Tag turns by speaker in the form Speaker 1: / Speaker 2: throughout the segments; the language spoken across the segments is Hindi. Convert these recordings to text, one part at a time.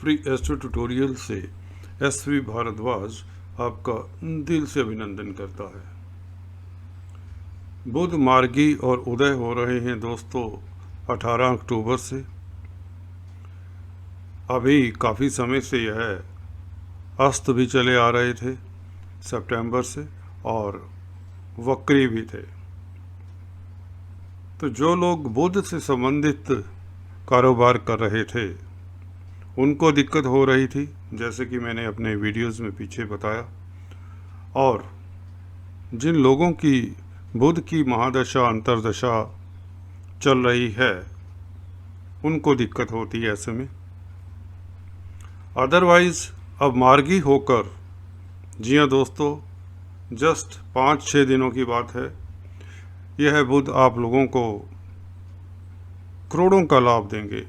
Speaker 1: फ्री एस्ट्रो ट्यूटोरियल से SV भारद्वाज आपका दिल से अभिनंदन करता है। बुध मार्गी और उदय हो रहे हैं दोस्तों 18 अक्टूबर से। अभी काफ़ी समय से यह अस्त भी चले आ रहे थे सितंबर से, और वक्री भी थे। तो जो लोग बुध से संबंधित कारोबार कर रहे थे उनको दिक्कत हो रही थी, जैसे कि मैंने अपने वीडियोस में पीछे बताया। और जिन लोगों की बुध की महादशा अंतर्दशा चल रही है उनको दिक्कत होती है ऐसे में। अदरवाइज अब मार्गी होकर, जी हाँ दोस्तों, जस्ट 5-6 दिनों की बात है, यह बुध आप लोगों को करोड़ों का लाभ देंगे।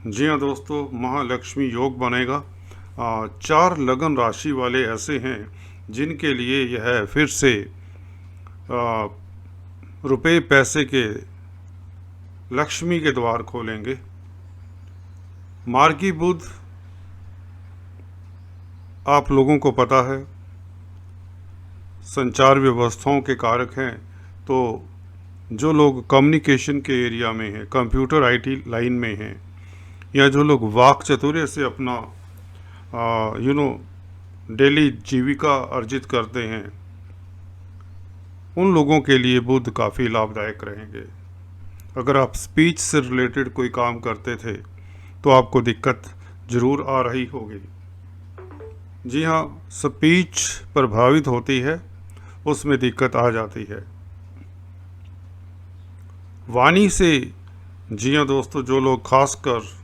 Speaker 1: जी हाँ दोस्तों, महालक्ष्मी योग बनेगा। 4 लगन राशि वाले ऐसे हैं जिनके लिए यह फिर से रुपए पैसे के लक्ष्मी के द्वार खोलेंगे। मार्गी बुध आप लोगों को पता है संचार व्यवस्थाओं के कारक हैं। तो जो लोग कम्युनिकेशन के एरिया में हैं, कंप्यूटर IT लाइन में हैं, या जो लोग वाक चातुर्य से अपना डेली जीविका अर्जित करते हैं, उन लोगों के लिए बुध काफ़ी लाभदायक रहेंगे। अगर आप स्पीच से रिलेटेड कोई काम करते थे तो आपको दिक्कत ज़रूर आ रही होगी। जी हाँ, स्पीच प्रभावित होती है, उसमें दिक्कत आ जाती है। वाणी से, जी हाँ दोस्तों, जो लोग खासकर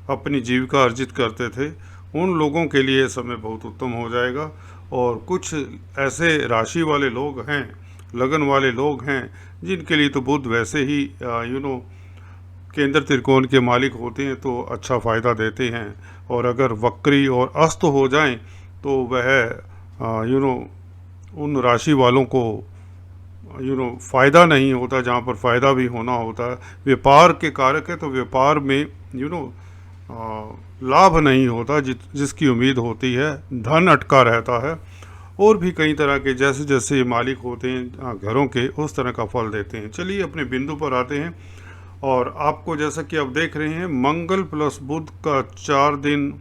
Speaker 1: अपनी जीविका अर्जित करते थे उन लोगों के लिए समय बहुत उत्तम हो जाएगा। और कुछ ऐसे राशि वाले लोग हैं, लगन वाले लोग हैं, जिनके लिए तो बुध वैसे ही केंद्र त्रिकोण के मालिक होते हैं तो अच्छा फ़ायदा देते हैं। और अगर वक्री और अस्त हो जाएं तो वह उन राशि वालों को फ़ायदा नहीं होता जहाँ पर फ़ायदा भी होना होता है। व्यापार के कारक है तो व्यापार में लाभ नहीं होता जिसकी उम्मीद होती है, धन अटका रहता है। और भी कई तरह के जैसे जैसे मालिक होते हैं घरों के, उस तरह का फल देते हैं। चलिए अपने बिंदु पर आते हैं। और आपको जैसा कि आप देख रहे हैं, मंगल प्लस बुध का 4 दिन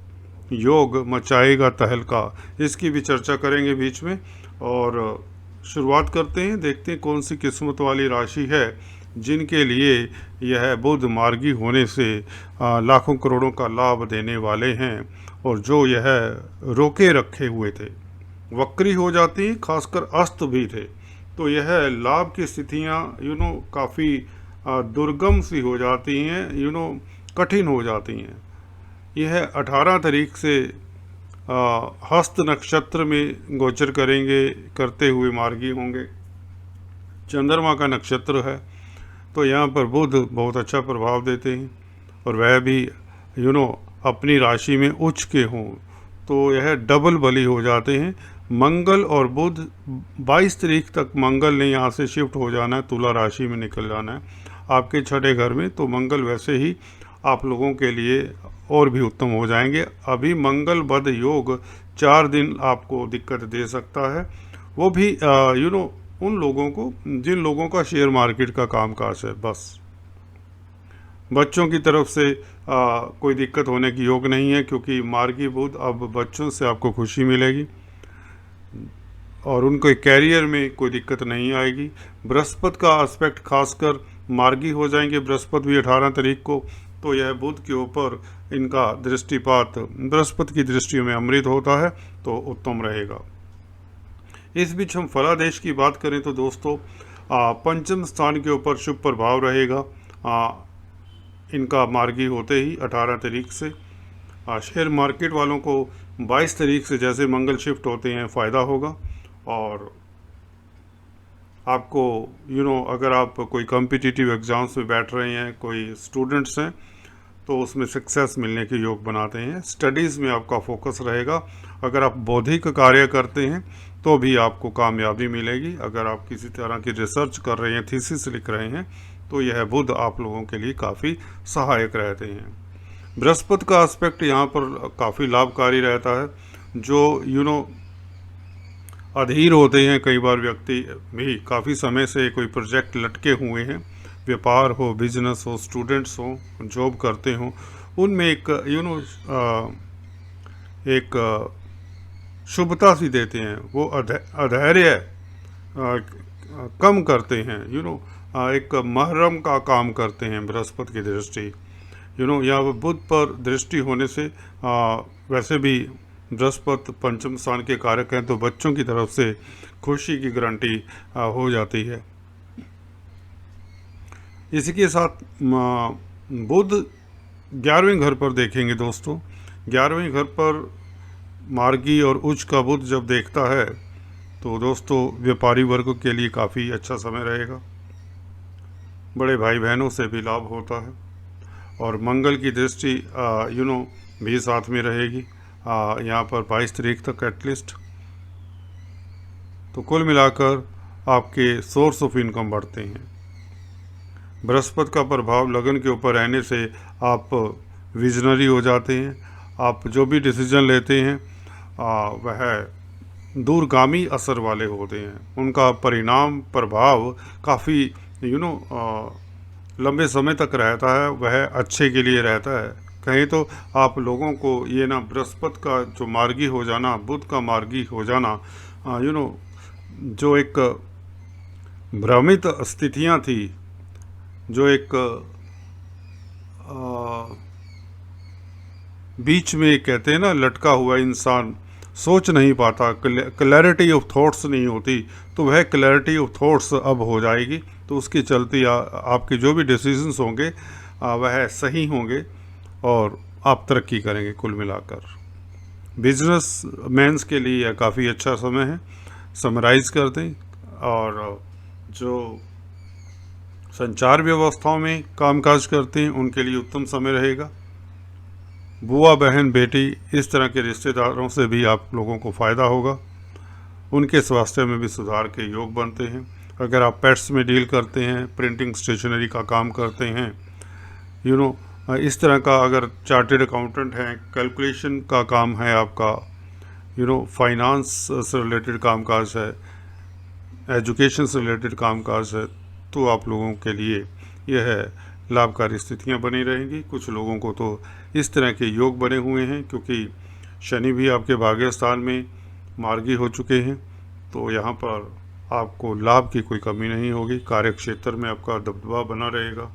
Speaker 1: योग मचाएगा तहलका, इसकी भी चर्चा करेंगे बीच में। और शुरुआत करते हैं, देखते हैं कौन सी किस्मत वाली राशि है जिनके लिए यह बुध मार्गी होने से लाखों करोड़ों का लाभ देने वाले हैं। और जो यह रोके रखे हुए थे वक्री हो जाती हैं, खासकर अस्त भी थे, तो यह लाभ की स्थितियाँ काफ़ी दुर्गम सी हो जाती हैं, कठिन हो जाती हैं। यह 18 तारीख से हस्त नक्षत्र में गोचर करते हुए मार्गी होंगे। चंद्रमा का नक्षत्र है तो यहाँ पर बुध बहुत अच्छा प्रभाव देते हैं। और वह भी अपनी राशि में उच्च के हों तो यह डबल बली हो जाते हैं। मंगल और बुध 22 तारीख तक मंगल ने यहाँ से शिफ्ट हो जाना है, तुला राशि में निकल जाना है आपके 6ठे घर में। तो मंगल वैसे ही आप लोगों के लिए और भी उत्तम हो जाएंगे। अभी मंगल बुध योग 4 दिन आपको दिक्कत दे सकता है, वो भी उन लोगों को जिन लोगों का शेयर मार्केट का कामकाज है। बस बच्चों की तरफ से कोई दिक्कत होने की योग नहीं है, क्योंकि मार्गी बुध अब बच्चों से आपको खुशी मिलेगी और उनके कैरियर में कोई दिक्कत नहीं आएगी। बृहस्पति का एस्पेक्ट खासकर मार्गी हो जाएंगे, बृहस्पति भी 18 तारीख को, तो यह बुध के ऊपर इनका दृष्टिपात बृहस्पति की दृष्टियों में अमृत होता है तो उत्तम रहेगा। इस बीच हम फलादेश की बात करें तो दोस्तों पंचम स्थान के ऊपर शुभ प्रभाव रहेगा इनका मार्गी होते ही 18 तारीख से। शेयर मार्केट वालों को 22 तारीख से जैसे मंगल शिफ्ट होते हैं फ़ायदा होगा। और आपको अगर आप कोई कॉम्पिटिटिव एग्ज़ाम्स में बैठ रहे हैं, कोई स्टूडेंट्स हैं, तो उसमें सक्सेस मिलने के योग बनाते हैं। स्टडीज़ में आपका फोकस रहेगा। अगर आप बौद्धिक कार्य करते हैं तो भी आपको कामयाबी मिलेगी। अगर आप किसी तरह की रिसर्च कर रहे हैं, थीसिस लिख रहे हैं, तो यह बुध आप लोगों के लिए काफ़ी सहायक रहते हैं। बृहस्पति का एस्पेक्ट यहाँ पर काफ़ी लाभकारी रहता है। जो अधीर होते हैं, कई बार व्यक्ति भी काफ़ी समय से कोई प्रोजेक्ट लटके हुए हैं, व्यापार हो, बिजनेस हो, स्टूडेंट्स हो, जॉब करते हों, उनमें एक एक शुभता सी देते हैं। वो अधैर्य कम करते हैं, एक महरम का काम करते हैं बृहस्पति की दृष्टि। यहाँ बुध पर दृष्टि होने से वैसे भी बृहस्पति पंचम स्थान के कारक हैं, तो बच्चों की तरफ से खुशी की गारंटी हो जाती है। इसी के साथ बुध 11वें घर पर देखेंगे दोस्तों। 11वें घर पर मार्गी और उच्च का बुध जब देखता है तो दोस्तों व्यापारी वर्ग के लिए काफ़ी अच्छा समय रहेगा। बड़े भाई बहनों से भी लाभ होता है और मंगल की दृष्टि भी साथ में रहेगी यहाँ पर 22 तारीख तक एटलीस्ट। तो कुल मिलाकर आपके सोर्स ऑफ इनकम बढ़ते हैं। बृहस्पति का प्रभाव लगन के ऊपर रहने से आप विजनरी हो जाते हैं। आप जो भी डिसीजन लेते हैं वह दूरगामी असर वाले होते हैं। उनका परिणाम प्रभाव काफ़ी लंबे समय तक रहता है, वह अच्छे के लिए रहता है। कहीं तो आप लोगों को ये ना बृहस्पति का जो मार्गी हो जाना, बुध का मार्गी हो जाना, जो एक भ्रमित स्थितियाँ थी, जो एक बीच में कहते हैं ना लटका हुआ इंसान सोच नहीं पाता, क्लैरिटी ऑफ थॉट्स नहीं होती, तो वह क्लैरिटी ऑफ थॉट्स अब हो जाएगी। तो उसके चलते आपके जो भी डिसीजंस होंगे वह सही होंगे और आप तरक्की करेंगे। कुल मिलाकर बिजनेस मैन्स के लिए यह काफ़ी अच्छा समय है। समराइज कर दें, और जो संचार व्यवस्थाओं में कामकाज करते हैं उनके लिए उत्तम समय रहेगा। बुआ, बहन, बेटी, इस तरह के रिश्तेदारों से भी आप लोगों को फ़ायदा होगा। उनके स्वास्थ्य में भी सुधार के योग बनते हैं। अगर आप पेट्स में डील करते हैं, प्रिंटिंग स्टेशनरी का काम करते हैं, इस तरह का, अगर चार्टेड अकाउंटेंट हैं, कैलकुलेशन का काम है आपका, फाइनेंस से रिलेटेड कामकाज है, एजुकेशन से रिलेटेड कामकाज है, तो आप लोगों के लिए यह लाभकारी स्थितियाँ बनी रहेंगी। कुछ लोगों को तो इस तरह के योग बने हुए हैं क्योंकि शनि भी आपके भाग्य स्थान में मार्गी हो चुके हैं, तो यहाँ पर आपको लाभ की कोई कमी नहीं होगी। कार्य क्षेत्र में आपका दबदबा बना रहेगा।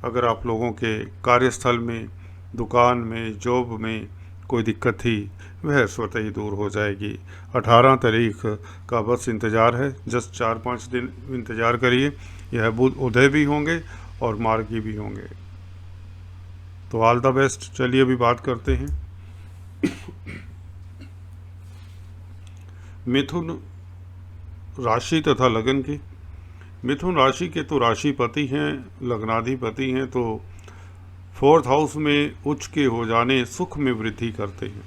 Speaker 1: अगर आप लोगों के कार्यस्थल में, दुकान में, जॉब में कोई दिक्कत थी, वह स्वतः ही दूर हो जाएगी। 18 तारीख का बस इंतज़ार है, जस्ट 4-5 दिन इंतज़ार करिए। यह बुध उदय भी होंगे और मार्गी भी होंगे। तो ऑल द बेस्ट। चलिए अभी बात करते हैं मिथुन राशि तथा लगन की। मिथुन राशि के तो राशिपति हैं, लग्नाधिपति हैं, तो 4th हाउस में उच्च के हो जाने सुख में वृद्धि करते हैं।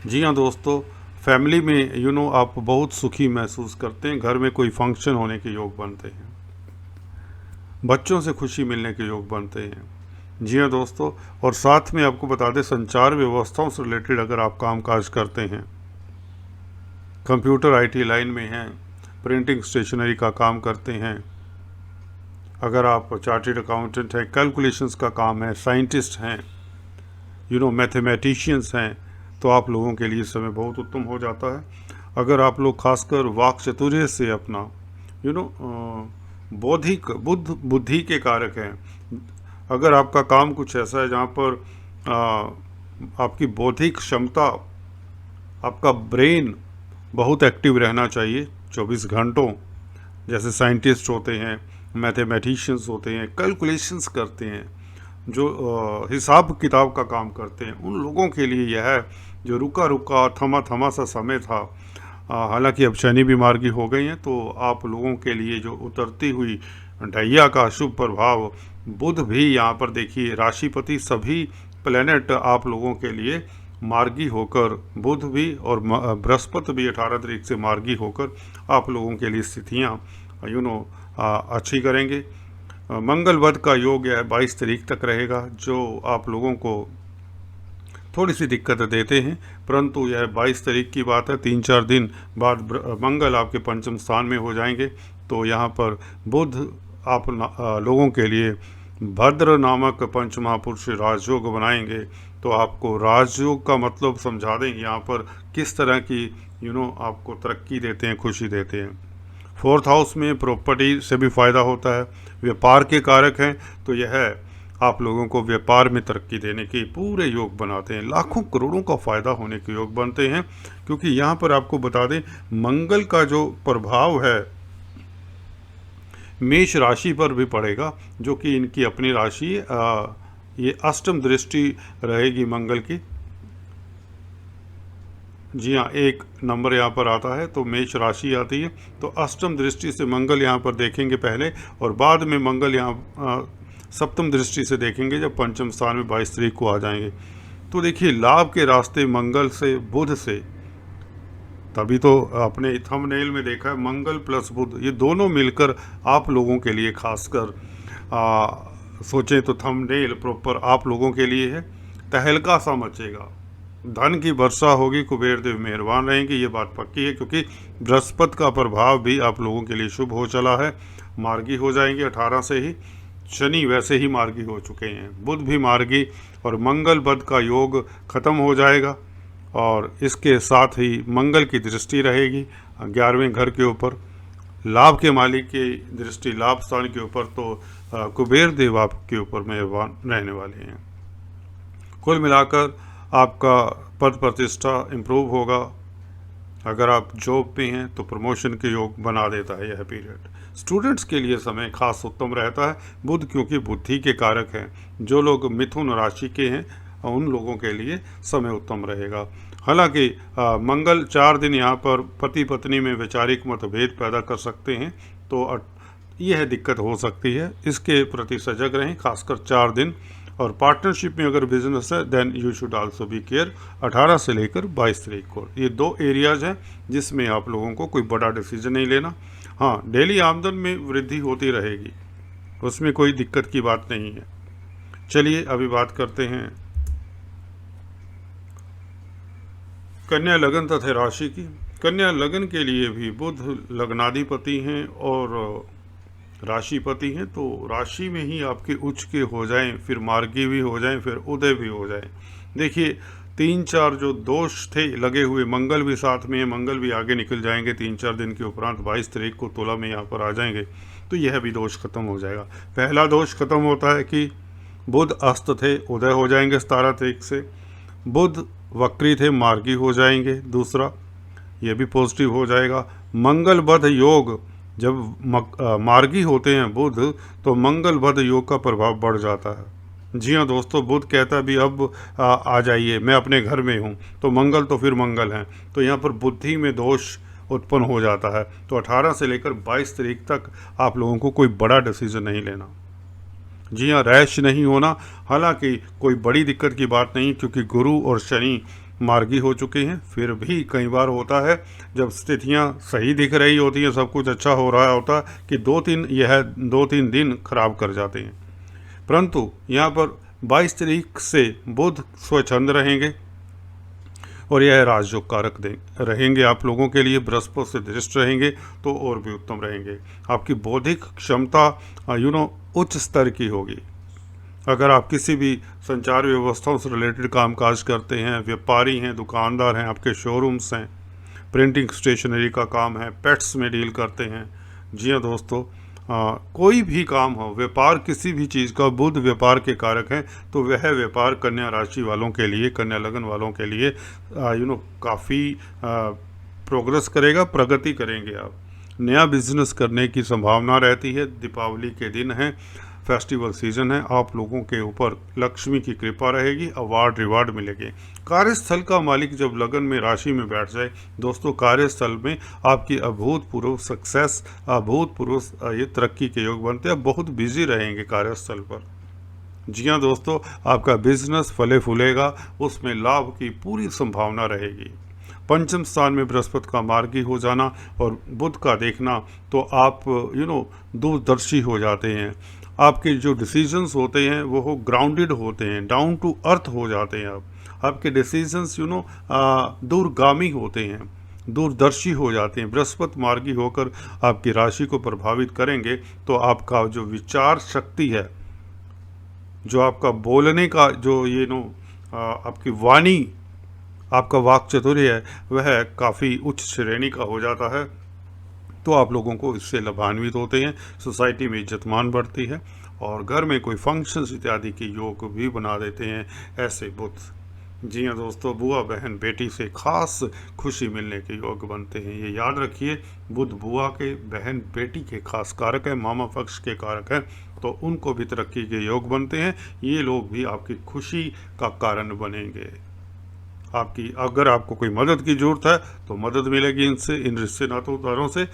Speaker 1: जी हाँ दोस्तों, फैमिली में आप बहुत सुखी महसूस करते हैं। घर में कोई फंक्शन होने के योग बनते हैं, बच्चों से खुशी मिलने के योग बनते हैं। जी हाँ दोस्तों, और साथ में आपको बता दें, संचार व्यवस्थाओं से रिलेटेड अगर आप कामकाज करते हैं, कंप्यूटर IT लाइन में हैं, प्रिंटिंग स्टेशनरी का काम करते हैं, अगर आप चार्टेड अकाउंटेंट हैं, कैलकुलेशंस का काम है, साइंटिस्ट हैं, मैथमेटिशियंस हैं, तो आप लोगों के लिए समय बहुत उत्तम हो जाता है। अगर आप लोग खासकर वाक चातुर्य से अपना बौद्धिक बुद्धि के कारक हैं, अगर आपका काम कुछ ऐसा है जहाँ पर आपकी बौद्धिक क्षमता, आपका ब्रेन बहुत एक्टिव रहना चाहिए 24 घंटों, जैसे साइंटिस्ट होते हैं, मैथमेटिशियंस होते हैं, कैलकुलेशंस करते हैं, जो हिसाब किताब का काम करते हैं, उन लोगों के लिए यह जो रुका थमा सा समय था, हालांकि अब शनि भी मार्गी हो गई हैं, तो आप लोगों के लिए जो उतरती हुई ढैया का शुभ प्रभाव, बुध भी यहाँ पर देखिए राशिपति, सभी प्लेनेट आप लोगों के लिए मार्गी होकर, बुध भी और बृहस्पति भी 18 तारीख से मार्गी होकर आप लोगों के लिए स्थितियाँ अच्छी करेंगे। मंगल वध का योग यह 22 तारीख तक रहेगा, जो आप लोगों को थोड़ी सी दिक्कत देते हैं, परंतु यह 22 तारीख की बात है। 3-4 दिन बाद मंगल आपके पंचम स्थान में हो जाएंगे, तो यहाँ पर बुध आप लोगों के लिए भद्र नामक पंच महापुरुष राजयोग बनाएंगे। तो आपको राजयोग का मतलब समझा दें यहाँ पर किस तरह की आपको तरक्की देते हैं, खुशी देते हैं। 4th हाउस में प्रॉपर्टी से भी फ़ायदा होता है, व्यापार के कारक हैं, तो यह आप लोगों को व्यापार में तरक्की देने के पूरे योग बनाते हैं। लाखों करोड़ों का फ़ायदा होने के योग बनते हैं, क्योंकि यहाँ पर आपको बता दें मंगल का जो प्रभाव है मेष राशि पर भी पड़ेगा, जो कि इनकी अपनी राशि ये अष्टम दृष्टि रहेगी मंगल की। जी हाँ, 1 नंबर यहाँ पर आता है तो मेष राशि आती है, तो अष्टम दृष्टि से मंगल यहाँ पर देखेंगे पहले, और बाद में मंगल यहाँ सप्तम दृष्टि से देखेंगे जब पंचम स्थान में 22 तारीख को आ जाएंगे। तो देखिए लाभ के रास्ते मंगल से, बुध से, तभी तो आपने थंबनेल में देखा है मंगल प्लस बुध, ये दोनों मिलकर आप लोगों के लिए खासकर सोचें तो थंबनेल प्रॉपर आप लोगों के लिए है। तहलका सा मचेगा, धन की वर्षा होगी, कुबेर देव मेहरबान रहेंगे, ये बात पक्की है, क्योंकि बृहस्पति का प्रभाव भी आप लोगों के लिए शुभ हो चला है। मार्गी हो जाएंगे 18 से ही, शनि वैसे ही मार्गी हो चुके हैं, बुध भी मार्गी, और मंगल बुध का योग खत्म हो जाएगा। और इसके साथ ही मंगल की दृष्टि रहेगी 11वें घर के ऊपर, लाभ के मालिक की दृष्टि लाभ स्थान के ऊपर, तो कुबेर देव आपके ऊपर मेहरबान रहने वाले हैं। कुल मिलाकर आपका पद प्रतिष्ठा इम्प्रूव होगा। अगर आप जॉब पे हैं तो प्रमोशन के योग बना देता है यह पीरियड। स्टूडेंट्स के लिए समय खास उत्तम रहता है, बुध क्योंकि बुद्धि के कारक हैं। जो लोग मिथुन राशि के हैं उन लोगों के लिए समय उत्तम रहेगा। हालांकि मंगल 4 दिन यहाँ पर पति पत्नी में वैचारिक मतभेद पैदा कर सकते हैं, तो यह दिक्कत हो सकती है, इसके प्रति सजग रहें, खासकर 4 दिन। और पार्टनरशिप में अगर बिजनेस है then you should also be care. 18 से लेकर 22 तारीख को ये 2 एरियाज हैं जिसमें आप लोगों को कोई बड़ा डिसीजन नहीं लेना। हाँ, डेली आमदन में वृद्धि होती रहेगी, उसमें कोई दिक्कत की बात नहीं है। चलिए अभी बात करते हैं कन्या लगन तथा राशि की। कन्या लगन के लिए भी बुध लग्नाधिपति हैं और राशिपति हैं, तो राशि में ही आपके उच्च के हो जाएं, फिर मार्गी भी हो जाएं, फिर उदय भी हो जाएं। देखिए 3-4 जो दोष थे लगे हुए, मंगल भी साथ में है, मंगल भी आगे निकल जाएंगे 3-4 दिन के उपरांत। 22 तारीख को तुला में यहाँ पर आ जाएंगे, तो यह भी दोष खत्म हो जाएगा। पहला दोष खत्म होता है कि बुध अस्त थे, उदय हो जाएंगे 17 तारीख से। बुध वक्री थे, मार्गी हो जाएंगे, दूसरा ये भी पॉजिटिव हो जाएगा। मंगल बुध योग, जब मार्गी होते हैं बुध तो मंगल बुध योग का प्रभाव बढ़ जाता है। जी हाँ दोस्तों, बुध कहता है भी अब आ जाइए, मैं अपने घर में हूँ, तो मंगल तो फिर मंगल हैं, तो यहाँ पर बुद्धि में दोष उत्पन्न हो जाता है। तो 18 से लेकर 22 तारीख तक आप लोगों को कोई बड़ा डिसीजन नहीं लेना। जी हाँ, रैश नहीं होना। हालांकि कोई बड़ी दिक्कत की बात नहीं, क्योंकि गुरु और शनि मार्गी हो चुके हैं। फिर भी कई बार होता है जब स्थितियाँ सही दिख रही होती हैं, सब कुछ अच्छा हो रहा होता कि 2-3 दिन खराब कर जाते हैं। परंतु यहाँ पर 22 तारीख से बुध स्वच्छंद रहेंगे और यह राजयोग कारक रहेंगे आप लोगों के लिए। बृहस्पति से दृष्ट रहेंगे तो और भी उत्तम रहेंगे। आपकी बौद्धिक क्षमता उच्च स्तर की होगी। अगर आप किसी भी संचार व्यवस्थाओं से रिलेटेड कामकाज करते हैं, व्यापारी हैं, दुकानदार हैं, आपके शोरूम्स हैं, प्रिंटिंग स्टेशनरी का काम है, पेट्स में डील करते हैं, जी हाँ दोस्तों, कोई भी काम हो, व्यापार किसी भी चीज़ का, बुध व्यापार के कारक हैं, तो वह व्यापार कन्या राशि वालों के लिए, कन्या लगन वालों के लिए काफ़ी प्रोग्रेस करेगा, प्रगति करेंगे आप। नया बिजनेस करने की संभावना रहती है। दीपावली के दिन है, फेस्टिवल सीजन है, आप लोगों के ऊपर लक्ष्मी की कृपा रहेगी, अवार्ड रिवार्ड मिलेंगे। कार्यस्थल का मालिक जब लगन में राशि में बैठ जाए दोस्तों, कार्यस्थल में आपकी अभूतपूर्व सक्सेस, अभूतपूर्व ये तरक्की के योग बनते हैं। बहुत बिजी रहेंगे कार्यस्थल पर। जी हाँ दोस्तों, आपका बिजनेस फले फूलेगा, उसमें लाभ की पूरी संभावना रहेगी। पंचम स्थान में बृहस्पति का मार्गी हो जाना और बुध का देखना, तो आप दूरदर्शी हो जाते हैं। आपके जो डिसीजंस होते हैं वो ग्राउंडेड होते हैं, डाउन टू अर्थ हो जाते हैं। आपके डिसीजंस दूरगामी होते हैं, दूरदर्शी हो जाते हैं। बृहस्पति मार्गी होकर आपकी राशि को प्रभावित करेंगे तो आपका जो विचार शक्ति है, जो आपका बोलने का जो आपकी वाणी, आपका वाक चातुर्य है, वह काफ़ी उच्च श्रेणी का हो जाता है। तो आप लोगों को इससे लाभान्वित होते हैं, सोसाइटी में इज्जतमान बढ़ती है और घर में कोई फंक्शंस इत्यादि के योग भी बना देते हैं ऐसे बुध। जी हाँ दोस्तों, बुआ बहन बेटी से खास खुशी मिलने के योग बनते हैं। ये याद रखिए, बुध बुआ के बहन बेटी के खास कारक है, मामा पक्ष के कारक है, तो उनको भी तरक्की के योग बनते हैं। ये लोग भी आपकी खुशी का कारण बनेंगे। अगर आपको कोई मदद की ज़रूरत है तो मदद मिलेगी इनसे, इन रिश्तेदारों से।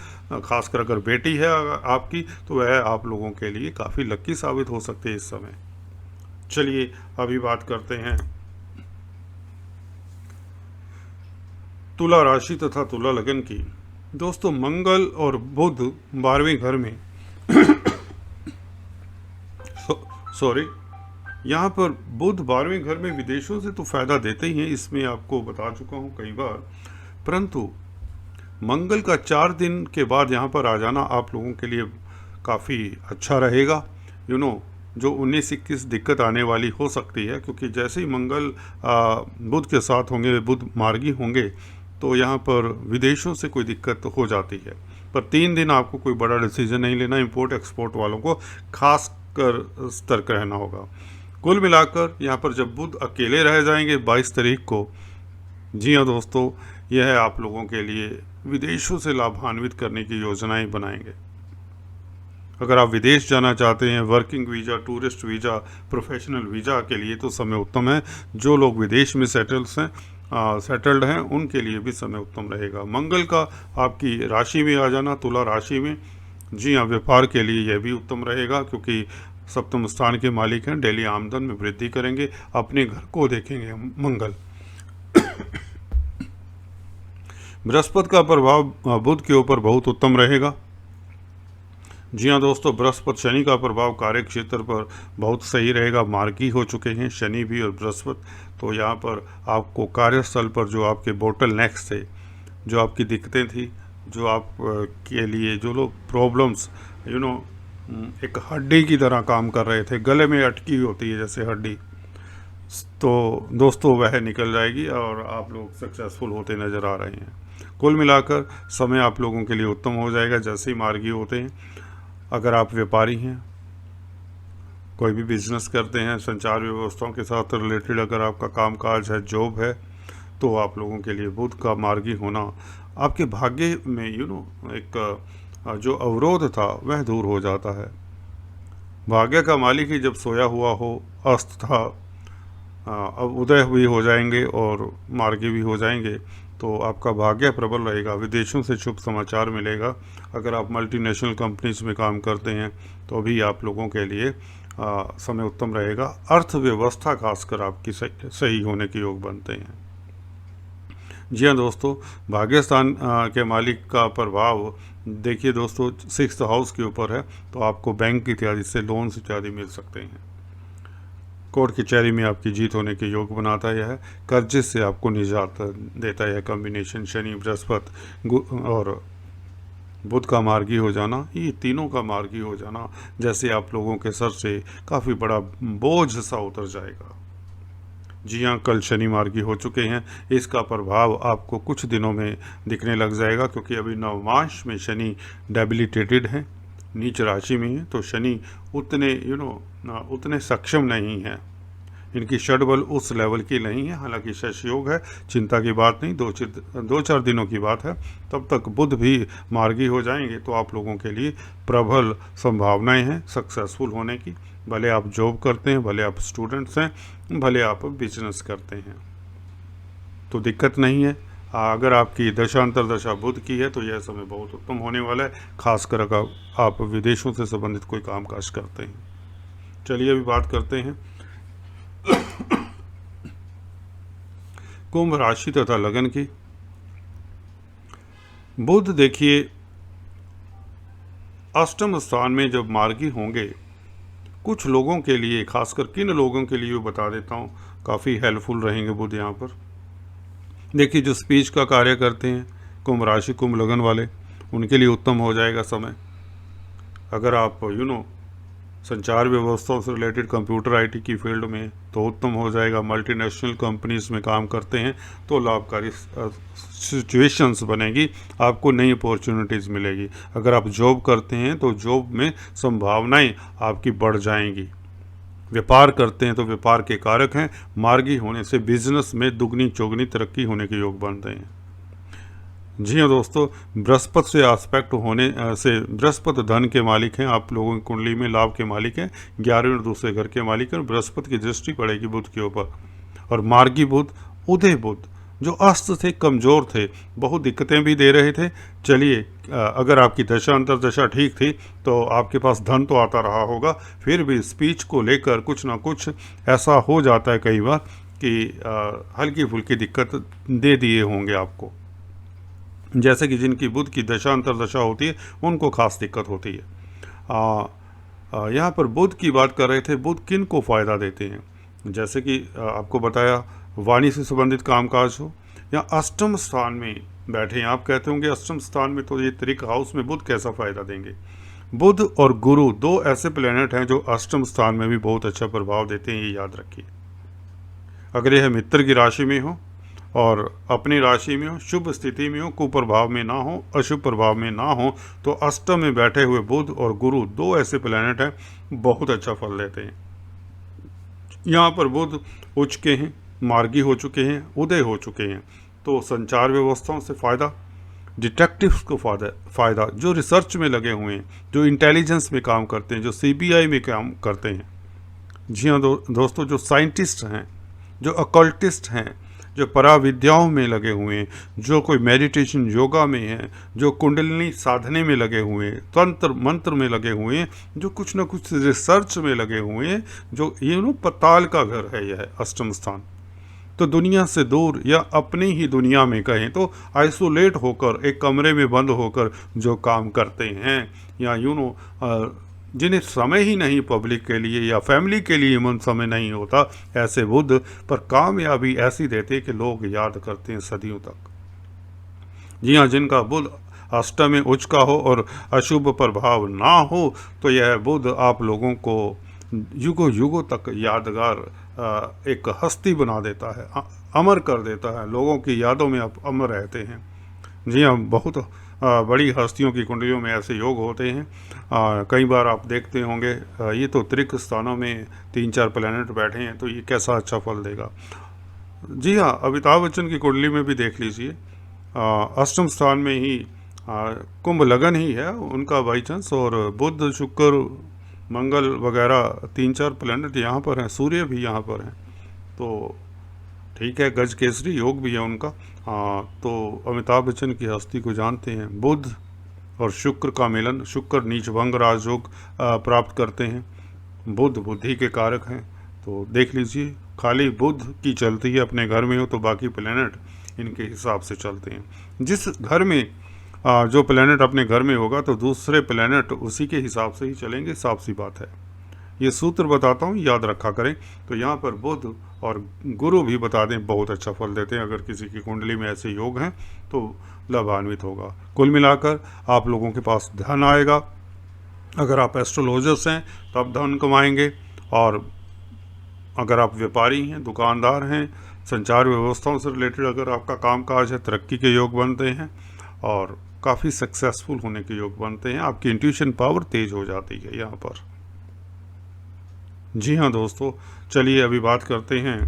Speaker 1: खासकर अगर बेटी है आपकी तो वह आप लोगों के लिए काफ़ी लक्की साबित हो सकती है इस समय। चलिए अभी बात करते हैं तुला राशि तथा तुला लगन की। दोस्तों, मंगल और बुध 12वें घर में यहाँ पर बुध 12वें घर में विदेशों से तो फायदा देते ही हैं, इसमें आपको बता चुका हूँ कई बार, परंतु मंगल का 4 दिन के बाद यहाँ पर आ जाना आप लोगों के लिए काफ़ी अच्छा रहेगा। जो 19-21 दिक्कत आने वाली हो सकती है, क्योंकि जैसे ही मंगल बुध के साथ होंगे, बुध मार्गी होंगे, तो यहाँ पर विदेशों से कोई दिक्कत हो जाती है। पर 3 दिन आपको कोई बड़ा डिसीजन नहीं लेना, इंपोर्ट एक्सपोर्ट वालों को खास कर सतर्क रहना होगा। कुल मिलाकर यहाँ पर जब बुध अकेले रह जाएंगे 22 तारीख को, जी हाँ दोस्तों, यह आप लोगों के लिए विदेशों से लाभान्वित करने की योजनाएं बनाएंगे। अगर आप विदेश जाना चाहते हैं, working visa, tourist visa, professional visa के लिए तो समय उत्तम है। जो लोग विदेश में सेटल्ड हैं उनके लिए भी समय उत्तम रहेगा। मंगल का आपकी राशि में आ जाना, तुला राशि में, जी हाँ, व्यापार के लिए यह भी उत्तम रहेगा, क्योंकि सप्तम स्थान के मालिक हैं, डेली आमदन में वृद्धि करेंगे, अपने घर को देखेंगे मंगल। बृहस्पति का प्रभाव बुध के ऊपर बहुत उत्तम रहेगा। जी हाँ दोस्तों, बृहस्पति शनि का प्रभाव कार्य क्षेत्र पर बहुत सही रहेगा। मार्गी हो चुके हैं शनि भी और बृहस्पति, तो यहाँ पर आपको कार्यस्थल पर जो आपके बोटल नेक्स थे, जो आपकी दिक्कतें थी, जो आप के लिए जो लोग प्रॉब्लम्स एक हड्डी की तरह काम कर रहे थे, गले में अटकी होती है जैसे हड्डी, तो दोस्तों वह निकल जाएगी और आप लोग सक्सेसफुल होते नज़र आ रहे हैं। कुल मिलाकर समय आप लोगों के लिए उत्तम हो जाएगा जैसे ही मार्गी होते हैं। अगर आप व्यापारी हैं, कोई भी बिजनेस करते हैं, संचार व्यवस्थाओं के साथ रिलेटेड अगर आपका कामकाज है, जॉब है, तो आप लोगों के लिए बुध का मार्गी होना आपके भाग्य में एक जो अवरोध था वह दूर हो जाता है। भाग्य का मालिक ही जब सोया हुआ हो, अस्त था, अब उदय भी हो जाएंगे और मार्गी भी हो जाएंगे, तो आपका भाग्य प्रबल रहेगा। विदेशों से शुभ समाचार मिलेगा। अगर आप मल्टीनेशनल कंपनीज में काम करते हैं तो भी आप लोगों के लिए समय उत्तम रहेगा। अर्थव्यवस्था खासकर आपकी सही होने के योग बनते हैं। जी हाँ दोस्तों, भाग्यस्थान के मालिक का प्रभाव देखिए दोस्तों 6th हाउस के ऊपर है, तो आपको बैंक इत्यादि से लोन्स इत्यादि मिल सकते हैं। कोर्ट कचहरी में आपकी जीत होने के योग बनाता है। यह कर्जे से आपको निजात देता है। कॉम्बिनेशन शनि बृहस्पति और बुध का मार्गी हो जाना, ये तीनों का मार्गी हो जाना, जैसे आप लोगों के सर से काफ़ी बड़ा बोझ सा उतर जाएगा। जी हाँ, कल शनि मार्गी हो चुके हैं, इसका प्रभाव आपको कुछ दिनों में दिखने लग जाएगा, क्योंकि अभी नवमांश में शनि डेबिलिटेटेड है, नीच राशि में है, तो शनि उतने सक्षम नहीं है, इनकी षड्बल उस लेवल की नहीं है। हालांकि शश योग है, चिंता की बात नहीं, 2-4 दिनों की बात है। तब तक बुध भी मार्गी हो जाएंगे, तो आप लोगों के लिए प्रबल संभावनाएं हैं सक्सेसफुल होने की। भले आप जॉब करते हैं, भले आप स्टूडेंट्स हैं, भले आप बिजनेस करते हैं, तो दिक्कत नहीं है। अगर आपकी दशांतर दशा बुध की है तो यह समय बहुत उत्तम होने वाला है, खासकर अगर आप विदेशों से संबंधित कोई कामकाज करते हैं। चलिए अभी बात करते हैं कुंभ राशि तथा लगन की। बुध देखिए अष्टम स्थान में जब मार्गी होंगे, कुछ लोगों के लिए, खासकर किन लोगों के लिए वो बता देता हूँ, काफ़ी हेल्पफुल रहेंगे बुध यहाँ पर। देखिए जो स्पीच का कार्य करते हैं, कुंभ राशि कुंभ लगन वाले, उनके लिए उत्तम हो जाएगा समय। अगर आप संचार व्यवस्थाओं से रिलेटेड कंप्यूटर आईटी की फील्ड में, तो उत्तम हो जाएगा। मल्टीनेशनल कंपनीज में काम करते हैं तो लाभकारी सिचुएशंस बनेगी, आपको नई अपॉर्चुनिटीज़ मिलेगी। अगर आप जॉब करते हैं तो जॉब में संभावनाएं आपकी बढ़ जाएंगी। व्यापार करते हैं तो व्यापार के कारक हैं, मार्गी होने से बिजनेस में दुगनी चौगनी तरक्की होने के योग बनते हैं। जी हाँ दोस्तों, बृहस्पति से आस्पेक्ट होने से, बृहस्पति धन के मालिक हैं, आप लोगों की कुंडली में लाभ के मालिक हैं, 11वें और दूसरे घर के मालिक हैं, और बृहस्पति की दृष्टि पड़ेगी बुध के ऊपर। और मार्गी बुध, उदय बुध जो अस्त थे, कमज़ोर थे, बहुत दिक्कतें भी दे रहे थे। चलिए अगर आपकी दशा अंतर्दशा ठीक थी तो आपके पास धन तो आता रहा होगा, फिर भी स्पीच को लेकर कुछ ना कुछ ऐसा हो जाता है कई बार कि हल्की फुल्की दिक्कत दे दिए होंगे आपको। जैसे कि जिनकी बुध की दशा अंतर्दशा होती है उनको खास दिक्कत होती है। यहाँ पर बुध की बात कर रहे थे, बुध किन को फ़ायदा देते हैं। जैसे कि आपको बताया, वाणी से संबंधित कामकाज हो, या अष्टम स्थान में बैठे हैं। आप कहते होंगे अष्टम स्थान में तो ये त्रिक हाउस में बुध कैसा फ़ायदा देंगे। बुध और गुरु दो ऐसे प्लेनेट हैं जो अष्टम स्थान में भी बहुत अच्छा प्रभाव देते हैं, ये याद रखिए। अगर यह मित्र की राशि में हो और अपनी राशि में हो, शुभ स्थिति में हो, कुप्रभाव में ना हो, अशुभ प्रभाव में ना हो, तो अष्टम में बैठे हुए बुध और गुरु दो ऐसे प्लैनेट हैं, बहुत अच्छा फल देते हैं। यहाँ पर बुध उच्च के हैं, मार्गी हो चुके हैं, उदय हो चुके हैं, तो संचार व्यवस्थाओं से फ़ायदा, डिटेक्टिव्स को फ़ायदा, जो रिसर्च में लगे हुए हैं, जो इंटेलिजेंस में काम करते हैं, जो सीबीआई में काम करते हैं। जी हाँ दोस्तों, जो साइंटिस्ट हैं, जो अकल्टिस्ट हैं, जो पराविद्याओं में लगे हुए हैं, जो कोई मेडिटेशन योगा में हैं, जो कुंडलिनी साधने में लगे हुए हैं, तंत्र मंत्र में लगे हुए हैं, जो कुछ ना कुछ रिसर्च में लगे हुए हैं, जो ये पताल का घर है यह अष्टम स्थान। तो दुनिया से दूर या अपनी ही दुनिया में कहें तो आइसोलेट होकर, एक कमरे में बंद होकर जो काम करते हैं, या जिन्हें समय ही नहीं पब्लिक के लिए या फैमिली के लिए मन समय नहीं होता, ऐसे बुध पर कामयाबी ऐसी देते कि लोग याद करते हैं सदियों तक। जी हाँ, जिनका बुध अष्टम में उच्च का हो और अशुभ प्रभाव ना हो, तो यह बुध आप लोगों को युगों युगों तक यादगार एक हस्ती बना देता है, अमर कर देता है, लोगों की यादों में आप अमर रहते हैं। जी हाँ, बहुत बड़ी हस्तियों की कुंडलियों में ऐसे योग होते हैं। कई बार आप देखते होंगे, ये तो त्रिक स्थानों में 3-4 प्लैनेट बैठे हैं, तो ये कैसा अच्छा फल देगा। जी हाँ, अमिताभ बच्चन की कुंडली में भी देख लीजिए, अष्टम स्थान में ही कुंभ लगन ही है उनका बाई चांस, और बुध शुक्र मंगल वगैरह 3-4 प्लैनेट यहाँ पर हैं, सूर्य भी यहाँ पर हैं, तो ठीक है, गज केसरी योग भी है उनका। तो अमिताभ बच्चन की हस्ती को जानते हैं। बुध और शुक्र का मिलन, शुक्र नीच भंग राजयोग प्राप्त करते हैं, बुध बुद्धि के कारक हैं। तो देख लीजिए, खाली बुध की चलती है अपने घर में हो तो बाकी प्लैनेट इनके हिसाब से चलते हैं। जिस घर में जो प्लैनेट अपने घर में होगा तो दूसरे प्लैनेट उसी के हिसाब से ही चलेंगे, साफ सी बात है। ये सूत्र बताता हूँ, याद रखा करें। तो यहाँ पर बुध और गुरु भी बता दें, बहुत अच्छा फल देते हैं। अगर किसी की कुंडली में ऐसे योग हैं तो लाभान्वित होगा। कुल मिलाकर आप लोगों के पास धन आएगा। अगर आप एस्ट्रोलॉजर्स हैं तो आप धन कमाएंगे, और अगर आप व्यापारी हैं, दुकानदार हैं, संचार व्यवस्थाओं से रिलेटेड अगर आपका कामकाज है, तरक्की के योग बनते हैं और काफ़ी सक्सेसफुल होने के योग बनते हैं। आपकी इंट्यूशन पावर तेज हो जाती है यहाँ पर। जी हाँ दोस्तों, चलिए अभी बात करते हैं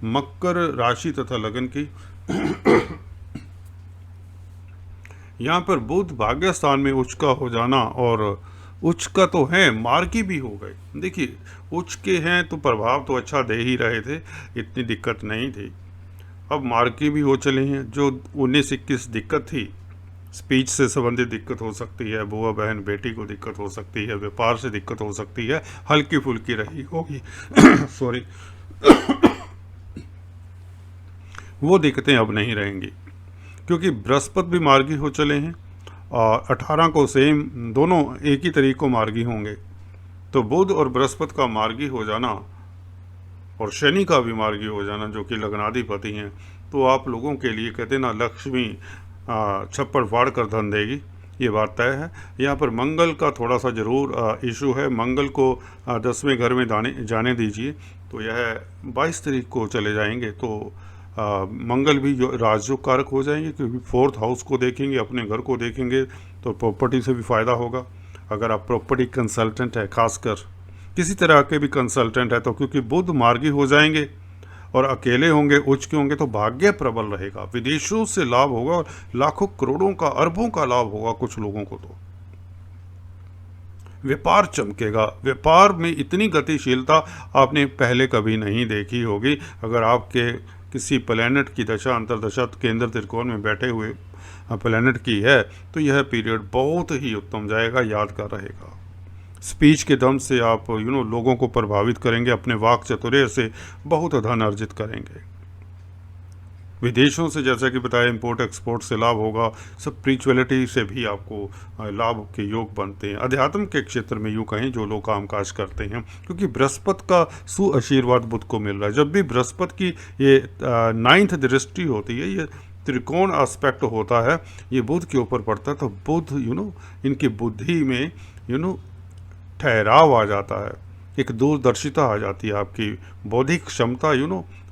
Speaker 1: मकर राशि तथा लगन की। यहाँ पर बुध भाग्य स्थान में उच्च का हो जाना, और उच्च का तो है, मार्गी भी हो गए। देखिए, उच्च के हैं तो प्रभाव तो अच्छा दे ही रहे थे, इतनी दिक्कत नहीं थी। अब मार्गी भी हो चले हैं, जो 19-21 दिक्कत थी, स्पीच से संबंधित दिक्कत हो सकती है, बुआ बहन बेटी को दिक्कत हो सकती है, व्यापार से दिक्कत हो सकती है, हल्की फुल्की रही होगी सॉरी वो दिक्कतें अब नहीं रहेंगी। क्योंकि बृहस्पति भी मार्गी हो चले हैं और 18 को सेम दोनों एक ही तारीख को मार्गी होंगे। तो बुध और बृहस्पति का मार्गी हो जाना और शनि का भी मार्गी हो जाना जो कि लग्नाधिपति हैं, तो आप लोगों के लिए कहते ना लक्ष्मी छप्पड़ फाड़ कर धन देगी, ये बात तय है। यहाँ पर मंगल का थोड़ा सा ज़रूर इशू है। मंगल को 10वें घर में जाने दीजिए, तो यह 22 तारीख को चले जाएंगे। तो मंगल भी राजयोग कारक हो जाएंगे, क्योंकि 4th हाउस को देखेंगे, अपने घर को देखेंगे, तो प्रॉपर्टी से भी फ़ायदा होगा। अगर आप प्रॉपर्टी कंसल्टेंट है, खासकर किसी तरह के भी कंसल्टेंट है, तो क्योंकि बुध मार्गी हो जाएंगे और अकेले होंगे, उच्च के होंगे, तो भाग्य प्रबल रहेगा, विदेशों से लाभ होगा और लाखों करोड़ों का अरबों का लाभ होगा कुछ लोगों को। तो व्यापार चमकेगा, व्यापार में इतनी गतिशीलता आपने पहले कभी नहीं देखी होगी। अगर आपके किसी प्लैनेट की दशा अंतर्दशा केंद्र त्रिकोण में बैठे हुए प्लैनेट की है, तो यह पीरियड बहुत ही उत्तम जाएगा, यादगार रहेगा। स्पीच के दम से आप लोगों को प्रभावित करेंगे, अपने वाक चातुर्य से बहुत धन अर्जित करेंगे। विदेशों से जैसा कि बताया इंपोर्ट एक्सपोर्ट से लाभ होगा, स्पिरिचुअलिटी से भी आपको लाभ के योग बनते हैं। अध्यात्म के क्षेत्र में यूँ कहें जो लोग कामकाज करते हैं, क्योंकि बृहस्पति का सुआशीर्वाद बुध को मिल रहा है। जब भी बृहस्पति की ये 9th दृष्टि होती है, ये त्रिकोण एस्पेक्ट होता है, ये बुध के ऊपर पड़ता है, तो बुध इनकी बुद्धि में ठहराव आ जाता है, एक दूरदर्शिता आ जाती है, आपकी बौद्धिक क्षमता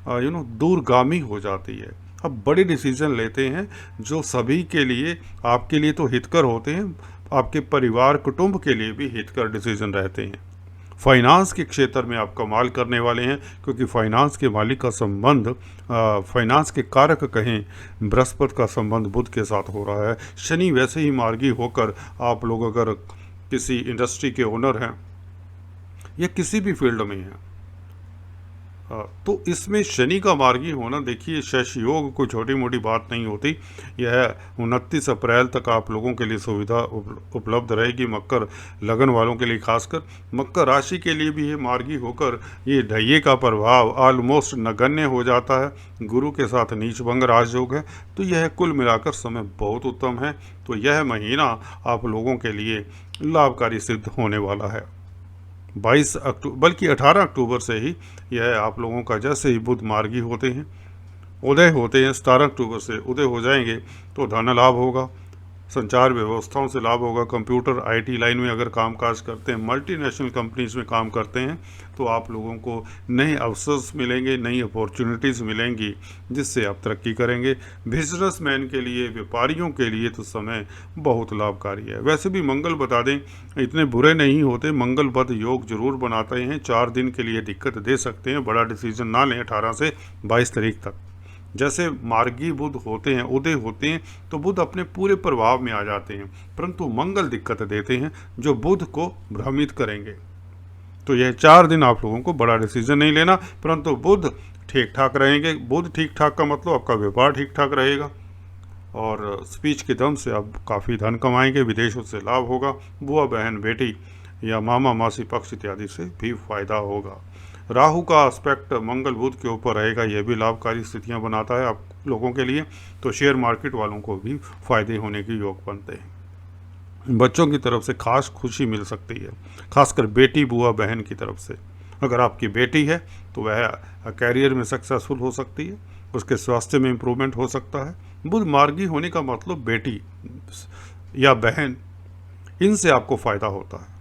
Speaker 1: दूरगामी हो जाती है। अब बड़े डिसीजन लेते हैं जो सभी के लिए, आपके लिए तो हितकर होते हैं, आपके परिवार कुटुंब के लिए भी हितकर डिसीजन रहते हैं। फाइनेंस के क्षेत्र में आप कमाल करने वाले हैं, क्योंकि फाइनेंस के मालिक का संबंध, फाइनेंस के कारक कहें, बृहस्पति का संबंध बुध के साथ हो रहा है। शनि वैसे ही मार्गी होकर, आप लोग अगर किसी इंडस्ट्री के ओनर हैं या किसी भी फील्ड में हैं, तो इसमें शनि का मार्गी होना, देखिए शश योग कोई छोटी मोटी बात नहीं होती। यह 29 अप्रैल तक आप लोगों के लिए सुविधा उपलब्ध रहेगी। मकर लगन वालों के लिए, खासकर मकर राशि के लिए भी ये मार्गी होकर ये ढैये का प्रभाव ऑलमोस्ट नगण्य हो जाता है। गुरु के साथ नीच भंग राजयोग है, तो यह कुल मिलाकर समय बहुत उत्तम है। तो यह महीना आप लोगों के लिए लाभकारी सिद्ध होने वाला है। 22 अक्टूबर बल्कि 18 अक्टूबर से ही यह आप लोगों का, जैसे ही बुध मार्गी होते हैं, उदय होते हैं, 17 अक्टूबर से उदय हो जाएंगे, तो धन लाभ होगा, संचार व्यवस्थाओं से लाभ होगा। कंप्यूटर आईटी लाइन में अगर कामकाज करते हैं, मल्टीनेशनल कंपनीज में काम करते हैं, तो आप लोगों को नए अवसर मिलेंगे, नई अपॉर्चुनिटीज़ मिलेंगी, जिससे आप तरक्की करेंगे। बिजनेसमैन के लिए, व्यापारियों के लिए तो समय बहुत लाभकारी है। वैसे भी मंगल बता दें इतने बुरे नहीं होते, मंगल बद योग जरूर बनाते हैं, 4 दिन के लिए दिक्कत दे सकते हैं। बड़ा डिसीजन ना लें 18 से 22 तारीख तक। जैसे मार्गी बुध होते हैं, उदय होते हैं, तो बुध अपने पूरे प्रभाव में आ जाते हैं, परंतु मंगल दिक्कत देते हैं जो बुध को भ्रमित करेंगे। तो यह 4 दिन आप लोगों को बड़ा डिसीजन नहीं लेना, परंतु बुध ठीक ठाक रहेंगे। बुध ठीक ठाक का मतलब आपका व्यापार ठीक ठाक रहेगा और स्पीच के दम से आप काफ़ी धन कमाएंगे, विदेशों से लाभ होगा, बुआ बहन बेटी या मामा मासी पक्ष इत्यादि से भी फायदा होगा। राहु का एस्पेक्ट मंगल बुध के ऊपर रहेगा, यह भी लाभकारी स्थितियां बनाता है आप लोगों के लिए। तो शेयर मार्केट वालों को भी फायदे होने के योग बनते हैं। बच्चों की तरफ से खास खुशी मिल सकती है, खासकर बेटी बुआ बहन की तरफ से। अगर आपकी बेटी है तो वह कैरियर में सक्सेसफुल हो सकती है, उसके स्वास्थ्य में इम्प्रूवमेंट हो सकता है। बुध मार्गी होने का मतलब बेटी या बहन, इनसे आपको फ़ायदा होता है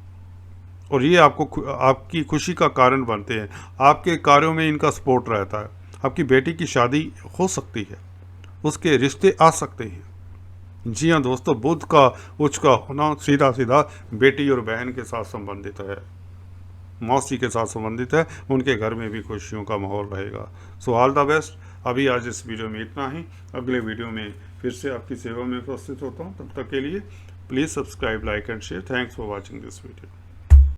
Speaker 1: और ये आपकी खुशी का कारण बनते हैं। आपके कार्यों में इनका सपोर्ट रहता है। आपकी बेटी की शादी हो सकती है, उसके रिश्ते आ सकते हैं। जी हाँ दोस्तों, बुध का उच्च का होना सीधा सीधा बेटी और बहन के साथ संबंधित है, मौसी के साथ संबंधित है। उनके घर में भी खुशियों का माहौल रहेगा। So all the best. अभी आज इस वीडियो में इतना ही। अगले वीडियो में फिर से आपकी सेवा में उपस्थित होता हूँ। तब तक के लिए please subscribe, like and share. Thanks for watching this video.